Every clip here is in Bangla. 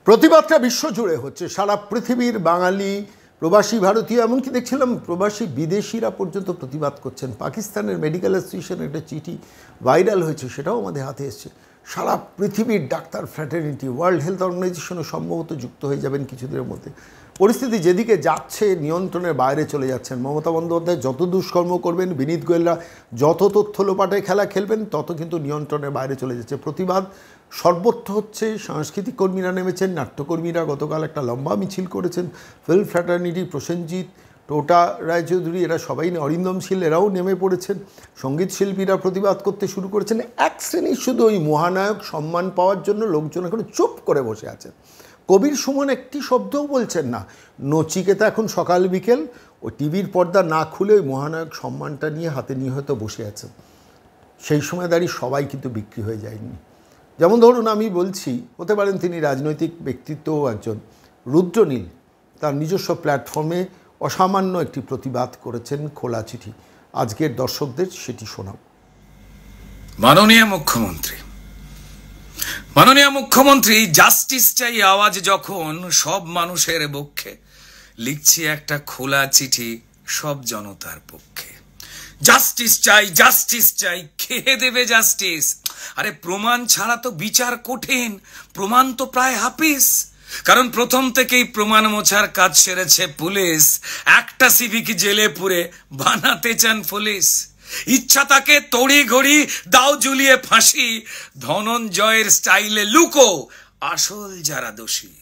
প্রতিবাদটা বিশ্বজুড়ে হচ্ছে, সারা পৃথিবীর বাঙালি, প্রবাসী ভারতীয়, এমনকি দেখছিলাম প্রবাসী বিদেশিরা পর্যন্ত প্রতিবাদ করছেন। পাকিস্তানের মেডিকেল অ্যাসোসিয়েশনের একটা চিঠি ভাইরাল হয়েছে, সেটাও আমাদের হাতে এসছে। সারা পৃথিবীর ডাক্তার ফ্র্যাটার্নিটি, ওয়ার্ল্ড হেলথ অর্গানাইজেশনও সম্ভবত যুক্ত হয়ে যাবেন কিছুদিনের মধ্যে। পরিস্থিতি যেদিকে যাচ্ছে নিয়ন্ত্রণের বাইরে চলে যাচ্ছেন। মমতা বন্দ্যোপাধ্যায় যত দুষ্কর্ম করবেন, বিনীত গোয়েলরা যত তথ্য লোপাটে খেলা খেলবেন, তত কিন্তু নিয়ন্ত্রণের বাইরে চলে যাচ্ছে। প্রতিবাদ সর্বত্র হচ্ছে। সাংস্কৃতিক কর্মীরা নেমেছেন, নাট্যকর্মীরা গতকাল একটা লম্বা মিছিল করেছেন। ফিল্ম ফ্র্যাটার্নিটি, প্রসেনজিৎ, টোটা রায়চৌধুরী, এরা সবাই, অরিন্দম শীল, এরাও নেমে পড়েছেন। সঙ্গীত শিল্পীরা প্রতিবাদ করতে শুরু করেছেন। এক শ্রেণীর শুধু ওই মহানায়ক সম্মান পাওয়ার জন্য লোকজন এখন চুপ করে বসে আছেন। কবির সুমন একটি শব্দও বলছেন না। নচিকেতা এখন সকাল বিকেল ও টিভির পর্দা না খুলে ওই মহানায়ক সম্মানটা নিয়ে হাতে নিয়ে হয়তো বসে আছেন। সেই সময় দাঁড়িয়ে সবাই কিন্তু বিক্রি হয়ে যায়নি। যেমন ধরুন, আমি বলছি, হতে পারেন তিনি রাজনৈতিক ব্যক্তিত্বও একজন। রুদ্রনীল তার নিজস্ব প্ল্যাটফর্মে অসামান্য একটি প্রতিবাদ করেছেন, খোলা চিঠি। আজকের দর্শকদের সেটি শোনাব। মাননীয় মুখ্যমন্ত্রী, জাস্টিস চাই আওয়াজ যখন সব মানুষের পক্ষে, লিখছি একটা খোলা চিঠি সব জনতার পক্ষে। জাস্টিস চাই, জাস্টিস চাই, কে দেবে জাস্টিস? আরে প্রমাণ ছাড়া তো বিচার কঠিন, প্রমাণ তো প্রায় হাফিস। কারণ প্রথম থেকেই প্রমাণ মোছার কাজ সেরেছে পুলিশ। একটা সিভিক জেলে পুরে বানাতে চান পুলিশ। ইচ্ছা তাকে তড়ি ঘড়ি দাও ঝুলিয়ে ফাঁসি, ধনঞ্জয়ের স্টাইলে লুকো আসল যারা দোষী।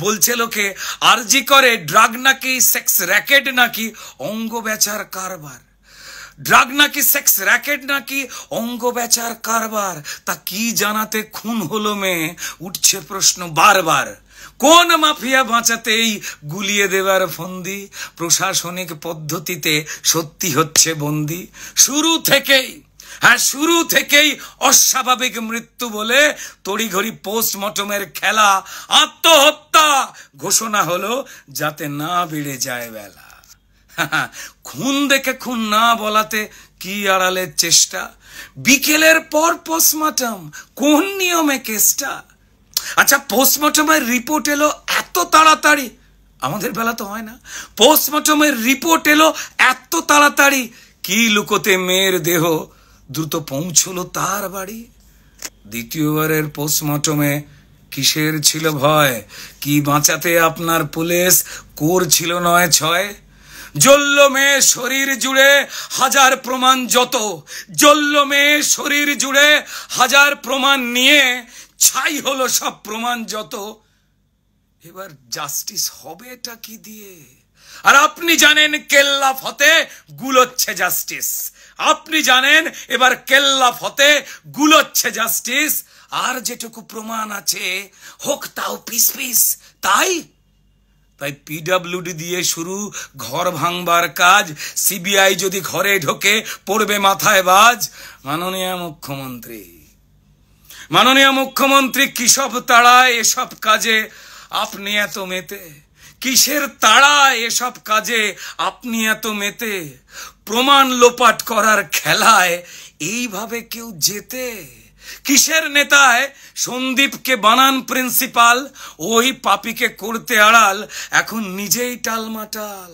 বলছে লোকে আরজি করে ড্রাগ নাকি সেক্স র্যাকেট নাকি অঙ্গ বেচার কারবার। ড্রাগ নাকি সেক্স র্যাকেট নাকি অঙ্গ বেচার কারবার। তা কি জানাতে খুন হলো মেয়ে, উঠছে প্রশ্ন বারবার। কোন মাফিয়া বাঁচাতেই গুলিয়ে দেবার ফন্দি, প্রশাসনিক পদ্ধতিতে সত্যি হচ্ছে বন্দি। শুরু থেকেই অস্বাভাবিক মৃত্যু বলে তড়িঘড়ি পোস্টমর্টমের খেলা। আত্মহত্যা ঘোষণা হলো যাতে না বেড়ে যায় বেলা। খুন দেখে খুন না বলাতে কি আড়ালের চেষ্টা। বিকেলের পর পোস্টমর্টম, কোন নিয়মে কেসটা? আচ্ছা, পোস্টমর্টমের রিপোর্ট এলো এত তাড়াতাড়ি, আমাদের বেলা তো হয় না। পোস্টমর্টমের রিপোর্ট এলো এত তাড়াতাড়ি, কি লুকোতে মেয়ের দেহ দ্রুত পৌঁছলো তার বাড়ি। দ্বিতীয়বারের পোস্টমর্টমে কিসের ছিল ভয়? কি বাঁচাতে আপনার পুলিশ করছিল ৯/৬? জ্বলল মেয়ে শরীর জুড়ে হাজার প্রমাণ যত, জ্বলল মেয়ে শরীর জুড়ে হাজার প্রমাণ নিয়ে ছাই হলো সব প্রমাণ যত। এবার জাস্টিস হবে এটা কি দিয়ে? আর আপনি জানেন কেল্লা ফতে গুলোচ্ছে জাস্টিস। আপনি জানেন এবার কেল্লা ফতে গুলোচ্ছে জাস্টিস। আর যেটুকু প্রমাণ আছে হোক তাও পিস পিস। তাই পিডব্লিউডি দিয়ে শুরু ঘর ভাঙবার কাজ। সিবিআই যদি ঘরে ঢোকে পড়বে মাথায় বাজ। মাননীয় মুখ্যমন্ত্রী, কিসব তাড়ায় এসব কাজে আপনি এত মেতে? কিসের তাড়ায় এসব কাজে আপনি এত মেতে? প্রমাণ লোপাট করার খেলায় এইভাবে কেউ জেতে? কিসের নেতায় সন্দীপকে বানান প্রিন্সিপাল, ওই পাপিকে করতে আড়াল, এখন নিজেই টালমাটাল।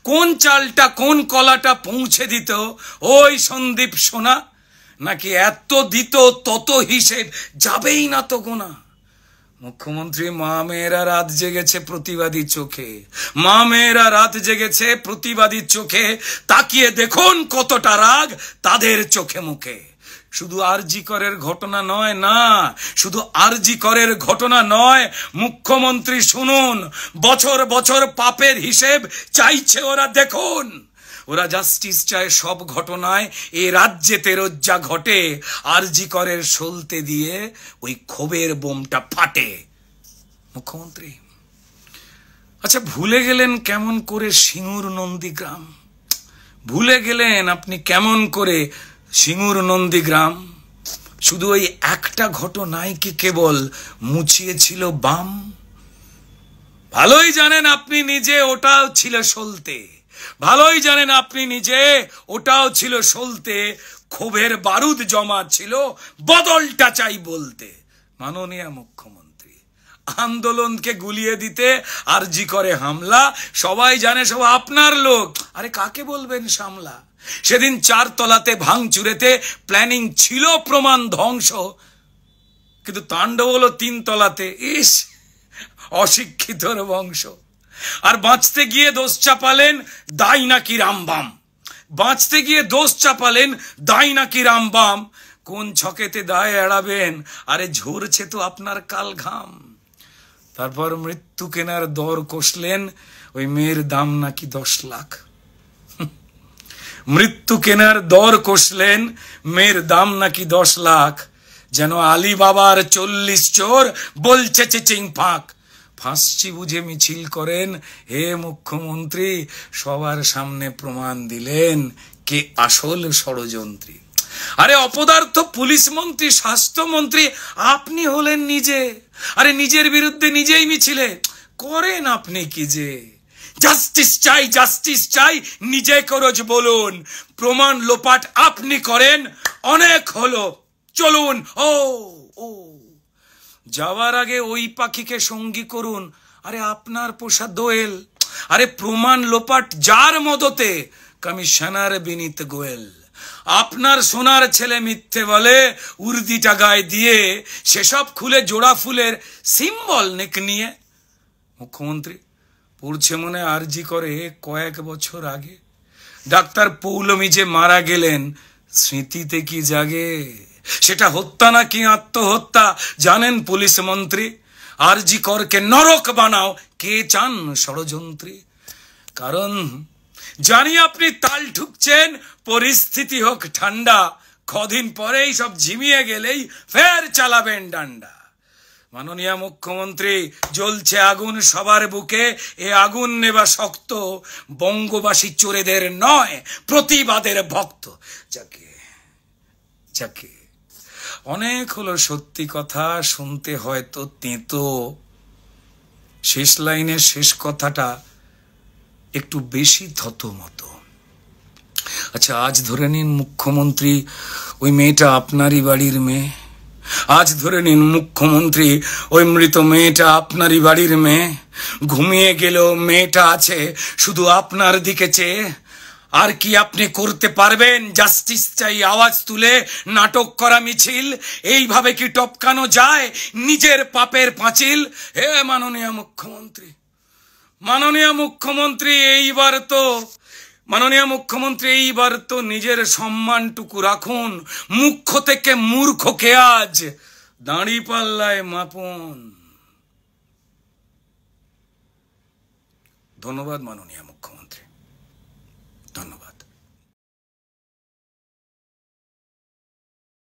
কোন চালটা কোন কলাটা পৌঁছে দিত ওই সন্দীপ সোনা? নাকি এত দিত তত হিসেব যাবেই না তো গোনা? মুখ্যমন্ত্রী, মা মেয়েরা রাত জেগেছে প্রতিবাদী চোখে, মা মেয়েরা রাত জেগেছে প্রতিবাদী চোখে। তাকিয়ে দেখুন কতটা রাগ তাদের চোখে মুখে। শুধু আরজি করের ঘটনা নয়, না শুধু আরজি করের ঘটনা নয়, মুখ্যমন্ত্রী শুনুন, বছর বছর পাপের হিসেব চাইছে ওরা। দেখুন, ওরা জাস্টিস চায় সব ঘটনায় এ রাজ্যেতে রোজ্জা ঘটে। আরজি করের সলতে দিয়ে ওই ক্ষোভের বোমটা ফাটে। মুখ্যমন্ত্রী, আচ্ছা ভুলে গেলেন কেমন করে সিঙ্গুর নন্দীগ্রাম? ভুলে গেলেন আপনি কেমন করে সিঙ্গুর নন্দীগ্রাম? শুধু ওই একটা ঘটনায় কি কেবল মুছিয়েছিল বাম? ভালোই জানেন আপনি নিজে ওটাও ছিল সলতে, ভালোই জানেন আপনি নিজে ওটাও ছিল সলতে। ক্ষোভের বারুদ জমা ছিল, বদলটা চাই বলতে। মাননীয় মুখ্যমন্ত্রী, আন্দোলনকে গুলিয়ে দিতে আরজি করে হামলা, সবাই জানে সব আপনার লোক। আরে কাকে বলবেন সামলা? সেদিন 4 তলাতে ভাঙচুরেতে প্ল্যানিং ছিল, প্রমাণ ধ্বংস, কিন্তু তাণ্ডব হলো 3 তলাতে। ইস, অশিক্ষিতর বংশ। আর বাঁচতে গিয়ে দোষ চাপালেন দাই নাকি রামবাম, বাঁচতে গিয়ে দোষ চাপালেন দাই নাকি রামবাম। কোন ছকেতে দায় এড়াবেন? আরে ঝরছে তো আপনার কাল ঘাম। তারপর মৃত্যু কেনার দর কষলেন, ওই মেয়ের দাম নাকি 10 লাখ। মৃত্যু কেনার দর কষলেন, মেয়ের দাম নাকি 10 লাখ। যেন আলী বাবার 40 চোর বলছে চেচিং ফাঁক। ফাঁসছি বুঝে মিছিল করেন, হে মুখ্যমন্ত্রী সবার সামনে প্রমাণ দিলেন কে আসল ষড়যন্ত্রী। আরে অপদার্থ পুলিশ মন্ত্রী, স্বাস্থ্যমন্ত্রী আপনি হলেন নিজে। আরে নিজের বিরুদ্ধে নিজেই মিছিলে করেন আপনি কি যে। জাস্টিস চাই, জাস্টিস চাই, নিজে করজ বলুন। প্রমাণ লোপাট আপনি করেন, অনেক হলো, চলুন। ও ও যাওয়ার আগে ওই পাখিকে সঙ্গী করুন, আরে আপনার পোষা দোয়েল। আরে প্রমাণ লোপাট যার মদতে, কমিশনার বিনীত গোয়েল। আপনার সোনার ছেলে মিথ্যে বলে, উর্দিটা গায়ে দিয়ে সেসব খুলে জোড়া ফুলের সিম্বল নেক নিয়ে। মুখ্যমন্ত্রী পড়ছে মনে আরজি করে কয়েক বছর আগে ডাক্তার পৌলমী যে মারা গেলেন, স্মৃতিতে কি জাগে? সেটা হত্যা নাকি আত্মহত্যা জানেন পুলিশ মন্ত্রী? আরজি করকে নরক বানাও, কে চান ষড়যন্ত্রী? কারণ জানি আপনি তাল ঠুকছেন, পরিস্থিতি হোক ঠান্ডা, কদিন পরেই সব ঝিমিয়ে গেলেই ফের চালাবেন ডান্ডা। মাননীয় মুখ্যমন্ত্রী জ্বলছে আগুন সবার বুকে, এ আগুন নেবা শক্ত, বঙ্গবাসী চোরেদের নয় প্রতিবাদের ভক্ত। যাকে যাকে অনেক হলো সত্যি কথা, শুনতে হয়তো তেতো, শেষ লাইনের শেষ কথাটা একটু বেশি থতমতো। আচ্ছা, আজ ধরে নিন মুখ্যমন্ত্রী ওই মেয়েটা আপনারই বাড়ির মেয়ে। আজ ধরে নিন মুখ্যমন্ত্রী ওই মৃত মেয়েটা আপনারই বাড়ির মেয়ে। ঘুমিয়ে গেলেও মেয়েটা আছে শুধু আপনার দিকে চেয়ে। আর কি আপনি করতে পারবেন? জাস্টিস চাই আওয়াজ তুলে নাটক করা মিছিল, এইভাবে কি টপকানো যায় নিজের পাপের পাঁচিল? হে মাননীয় মুখ্যমন্ত্রী, মাননীয় মুখ্যমন্ত্রী এইবার তো নিজের সম্মানটুকু রাখুন। মুখ্য থেকে মূর্খকে আজ দাঁড়ি পাল্লায় মাপুন। ধন্যবাদ মাননীয় মুখ্যমন্ত্রী, ধন্যবাদ।